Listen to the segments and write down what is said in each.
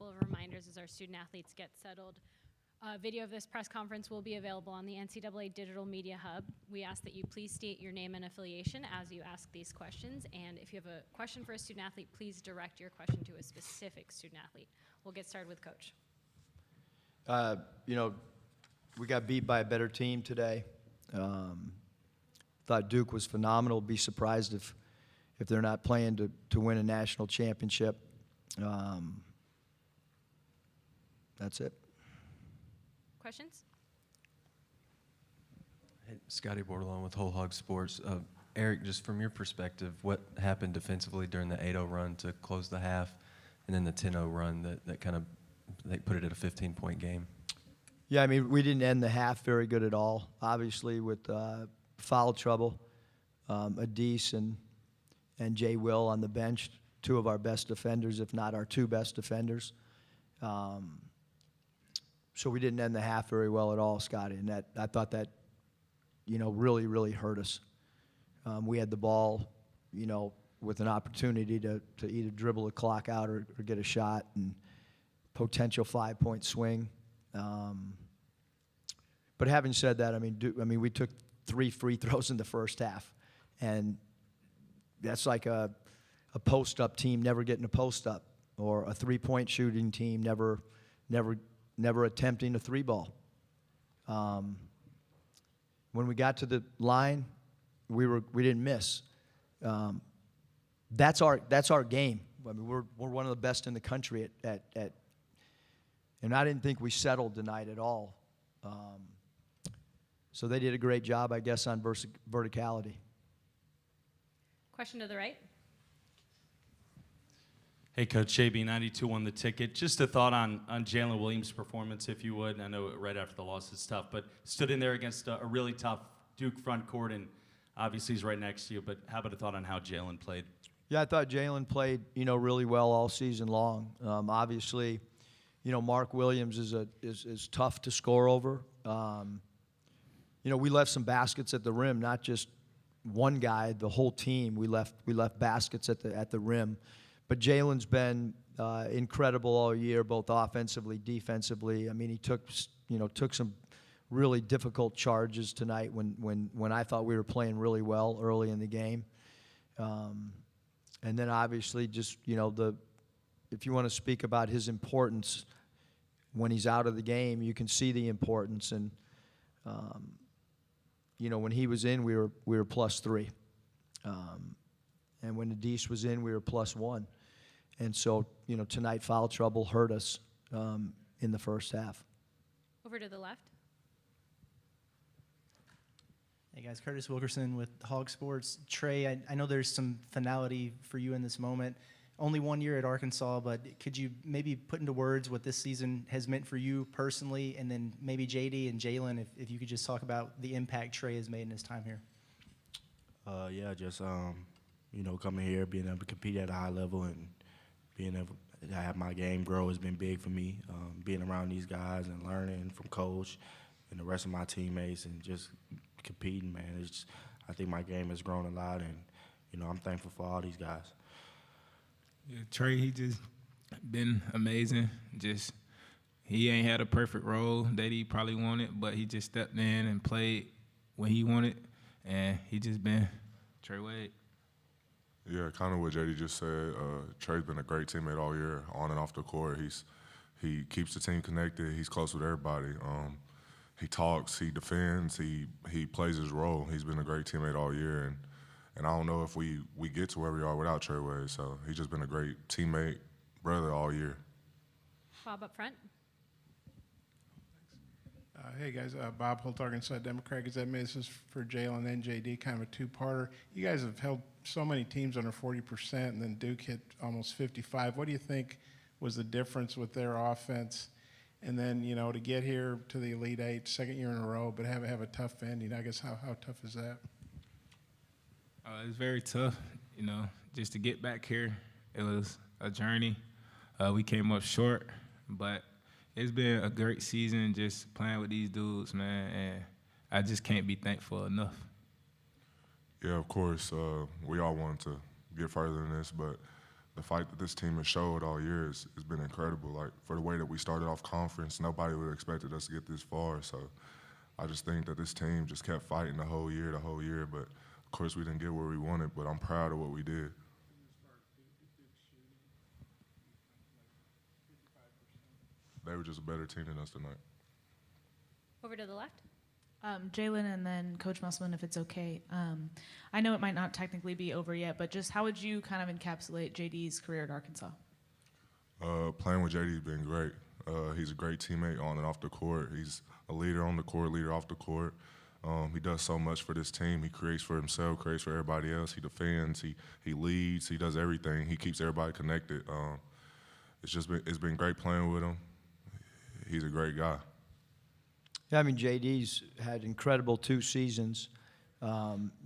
couple of reminders as our student athletes get settled. Video of this press conference will be available on the NCAA Digital Media Hub. We ask that you please state your name and affiliation as you ask these questions. And if you have a question for a student athlete, please direct your question to a specific student athlete. We'll get started with Coach. You know, we got beat by a better team today. Thought Duke was phenomenal. Be surprised if they're not playing to win a national championship. That's it. Questions? Hey, Scotty Bordelon with Whole Hog Sports. Eric, just from your perspective, what happened defensively during the 8-0 run to close the half, and then the 10-0 run that kind of they put it at a 15-point game? Yeah, I mean, we didn't end the half very good at all. Obviously, with foul trouble, Adis and Jay Will on the bench, two of our best defenders, if not our two best defenders. So we didn't end the half very well at all, Scotty, and I thought that, you know, really, really hurt us. We had the ball, you know, with an opportunity to either dribble the clock out or get a shot, and potential 5-point swing. But having said that, I mean, we took 3 free throws in the first half, and that's like a post-up team never getting a post-up, or a 3-point shooting team never attempting a 3-ball. When we got to the line, we didn't miss. That's our game. I mean, we're one of the best in the country at and I didn't think we settled tonight at all. So they did a great job, I guess, on verticality. Question to the right. Hey, Coach, JB92 won the ticket. Just a thought on Jalen Williams' performance, if you would. I know right after the loss it's tough, but stood in there against a really tough Duke front court, and obviously he's right next to you. But how about a thought on how Jalen played? Yeah, I thought Jalen played, you know, really well all season long. Obviously, you know, Mark Williams is tough to score over. You know, we left some baskets at the rim, not just one guy, the whole team. We left baskets at the rim. But Jalen's been incredible all year, both offensively, defensively. I mean, he took some really difficult charges tonight when I thought we were playing really well early in the game. And then obviously just, you know, if you want to speak about his importance when he's out of the game, you can see the importance. And you know, when he was in, we were +3. And when Adis was in, we were +1. And so, you know, tonight foul trouble hurt us in the first half. Over to the left. Hey guys, Curtis Wilkerson with Hog Sports. Trey, I know there's some finality for you in this moment. Only 1 year at Arkansas, but could you maybe put into words what this season has meant for you personally, and then maybe JD and Jalen, if you could just talk about the impact Trey has made in his time here? Yeah, just you know, coming here, being able to compete at a high level, and being able to have my game grow has been big for me. Being around these guys and learning from Coach and the rest of my teammates, and just competing, man. I think my game has grown a lot, and you know, I'm thankful for all these guys. Yeah, Trey, he just been amazing. Just he ain't had a perfect role that he probably wanted, but he just stepped in and played when he wanted, and he just been Trey Wade. Yeah, kind of what JD just said. Trey's been a great teammate all year, on and off the court. He keeps the team connected. He's close with everybody. He talks, he defends, he plays his role. He's been a great teammate all year, and I don't know if we get to where we are without Trey Wade. So he's just been a great teammate, brother all year. Bob up front. Hey guys, Bob Holt, Arkansas Democrat. This is for Jalen and JD, kind of a two-parter. You guys have held so many teams under 40%, and then Duke hit almost 55. What do you think was the difference with their offense? And then, you know, to get here to the Elite Eight, second year in a row, but have a tough ending. I guess how tough is that? It's very tough, you know, just to get back here. It was a journey. We came up short, but it's been a great season just playing with these dudes, man, and I just can't be thankful enough. Yeah, of course. We all wanted to get further than this, but the fight that this team has showed all year has been incredible. Like, for the way that we started off conference, nobody would have expected us to get this far. So I just think that this team just kept fighting the whole year. But of course we didn't get where we wanted, but I'm proud of what we did. They were just a better team than us tonight. Over to the left. Jalen and then Coach Musselman, if it's okay. I know it might not technically be over yet, but just how would you kind of encapsulate JD's career at Arkansas? Playing with JD has been great. He's a great teammate on and off the court. He's a leader on the court, leader off the court. He does so much for this team. He creates for himself, creates for everybody else. He defends, he leads, he does everything. He keeps everybody connected. It's been great playing with him. He's a great guy. Yeah, I mean, JD's had incredible 2 seasons.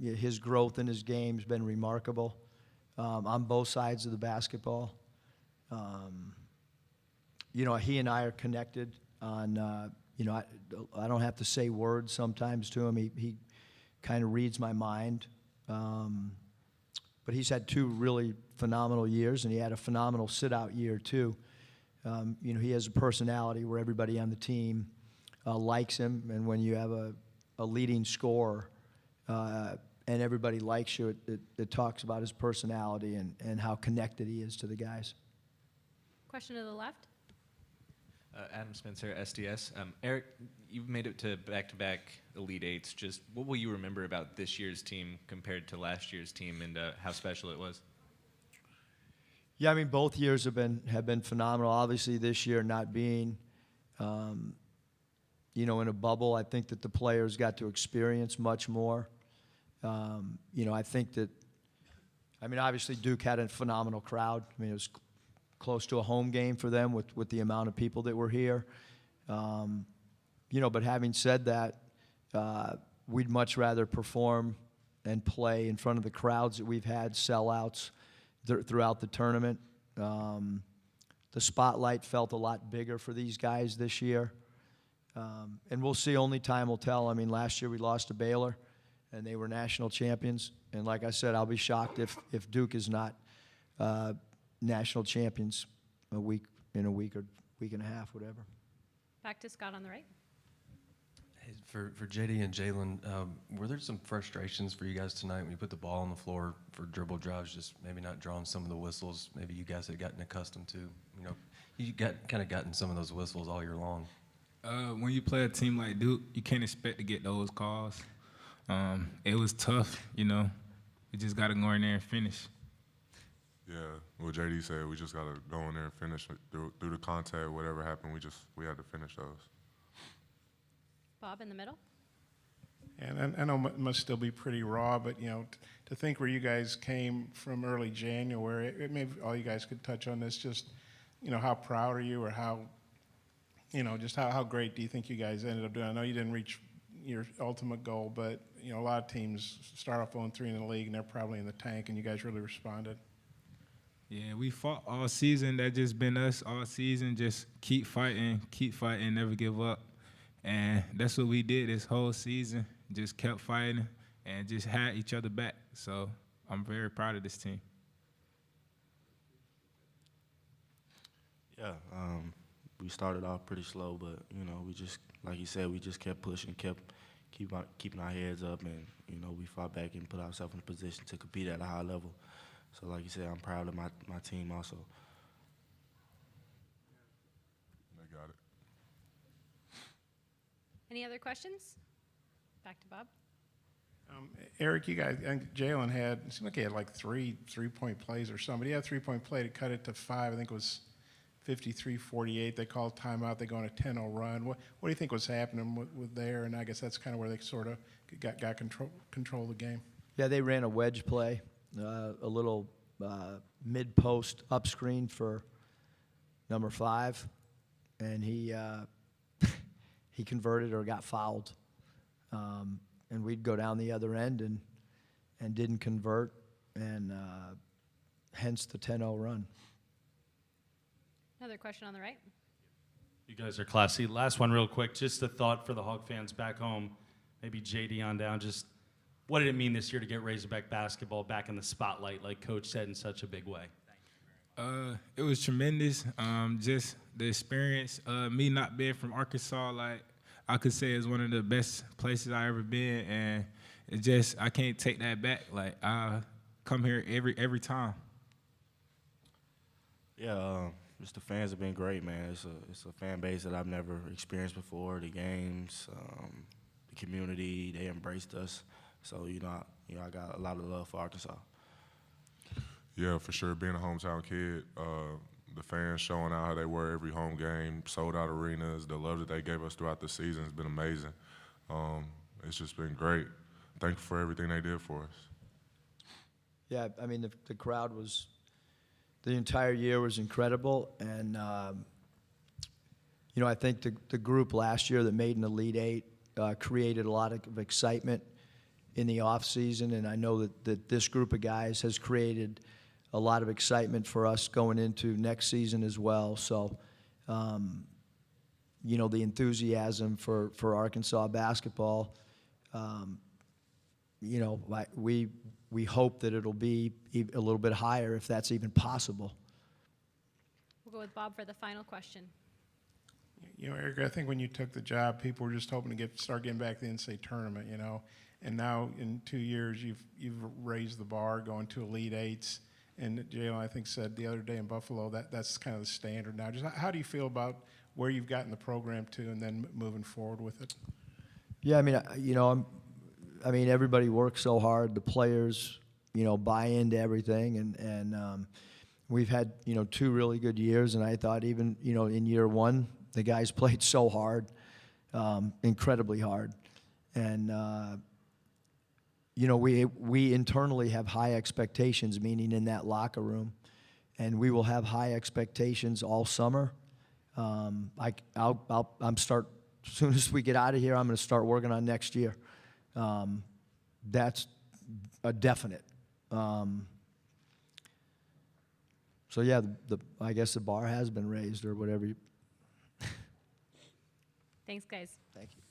His growth in his game's been remarkable on both sides of the basketball. You know, he and I are connected on, you know, I don't have to say words sometimes to him. He kind of reads my mind. But he's had 2 really phenomenal years, and he had a phenomenal sit-out year, too. You know, he has a personality where everybody on the team likes him, and when you have a leading scorer and everybody likes you, it talks about his personality and how connected he is to the guys. Question to the left. Adam Spencer, SDS. Eric, you've made it to back-to-back Elite Eights. Just what will you remember about this year's team compared to last year's team, and how special it was? Yeah, I mean, both years have been phenomenal. Obviously, this year not being, you know, in a bubble, I think that the players got to experience much more. You know, I think that, I mean, obviously Duke had a phenomenal crowd. I mean, it was close to a home game for them with the amount of people that were here. You know, but having said that, we'd much rather perform and play in front of the crowds that we've had, sellouts throughout the tournament. The spotlight felt a lot bigger for these guys this year. And we'll see, only time will tell. I mean, last year we lost to Baylor, and they were national champions. And like I said, I'll be shocked if Duke is not national champions in a week or week and a half, whatever. Back to Scott on the right. Hey, for JD and Jalen, were there some frustrations for you guys tonight when you put the ball on the floor for dribble drives, just maybe not drawing some of the whistles maybe you guys had gotten accustomed to? You know, you kind of gotten some of those whistles all year long. When you play a team like Duke, you can't expect to get those calls. It was tough, you know. We just got to go in there and finish. Yeah, what JD said, we just got to go in there and finish through the contact, whatever happened, we had to finish those. Bob in the middle. And I know it must still be pretty raw, but, you know, to think where you guys came from early January, maybe all you guys could touch on this, just, you know, how proud are you, or how, you know, just how great do you think you guys ended up doing? I know you didn't reach your ultimate goal, but, you know, a lot of teams start off 0-3 in the league, and they're probably in the tank, and you guys really responded. Yeah, we fought all season. That just been us all season. Just keep fighting, never give up. And that's what we did this whole season. Just kept fighting and just had each other back. So I'm very proud of this team. Yeah, we started off pretty slow, but, you know, we just, like you said, we just kept pushing, keeping our heads up, and, you know, we fought back and put ourselves in a position to compete at a high level. So like you said, I'm proud of my team also. They got it. Any other questions? Back to Bob. Eric, you guys, I think Jalen it seemed like he had like 3 3-point plays or something. He had a 3-point play to cut it to 5. I think it was 53-48. They called timeout. They go on a 10-0 run. What do you think was happening with there? And I guess that's kind of where they sort of got control of the game. Yeah, they ran a wedge play, a little mid-post up screen for number 5, and he converted or got fouled. And we'd go down the other end and didn't convert, and hence the 10-0 run. Another question on the right. You guys are classy. Last one real quick. Just a thought for the Hog fans back home, maybe JD on down. Just what did it mean this year to get Razorback basketball back in the spotlight, like Coach said, in such a big way? It was tremendous. Just the experience. Me not being from Arkansas, like I could say, is one of the best places I ever been, and it just I can't take that back. Like I come here every time. Yeah, just the fans have been great, man. It's a fan base that I've never experienced before. The games, the community, they embraced us. So I got a lot of love for Arkansas. Yeah, for sure. Being a hometown kid, the fans showing out how they were every home game, sold out arenas, the love that they gave us throughout the season has been amazing. It's just been great. Thankful for everything they did for us. Yeah, I mean, the crowd was, the entire year was incredible. And, I think the group last year that made an Elite Eight created a lot of excitement in the offseason. And I know that this group of guys has created a lot of excitement for us going into next season as well. So, the enthusiasm for Arkansas basketball, we hope that it'll be a little bit higher if that's even possible. We'll go with Bob for the final question. Eric, I think when you took the job, people were just hoping to start getting back to the NCAA tournament, and now in 2 years you've raised the bar, going to Elite Eights. And Jalen, I think, said the other day in Buffalo that's kind of the standard now. Just how do you feel about where you've gotten the program to, and then moving forward with it? Yeah, I mean, everybody works so hard. The players, buy into everything, and we've had 2 really good years. And I thought even in year 1, the guys played so hard, incredibly hard, and. We internally have high expectations, meaning in that locker room, and we will have high expectations all summer. I'm start as soon as we get out of here. I'm going to start working on next year. That's a definite. So yeah, I guess the bar has been raised or whatever. Thanks, guys. Thank you.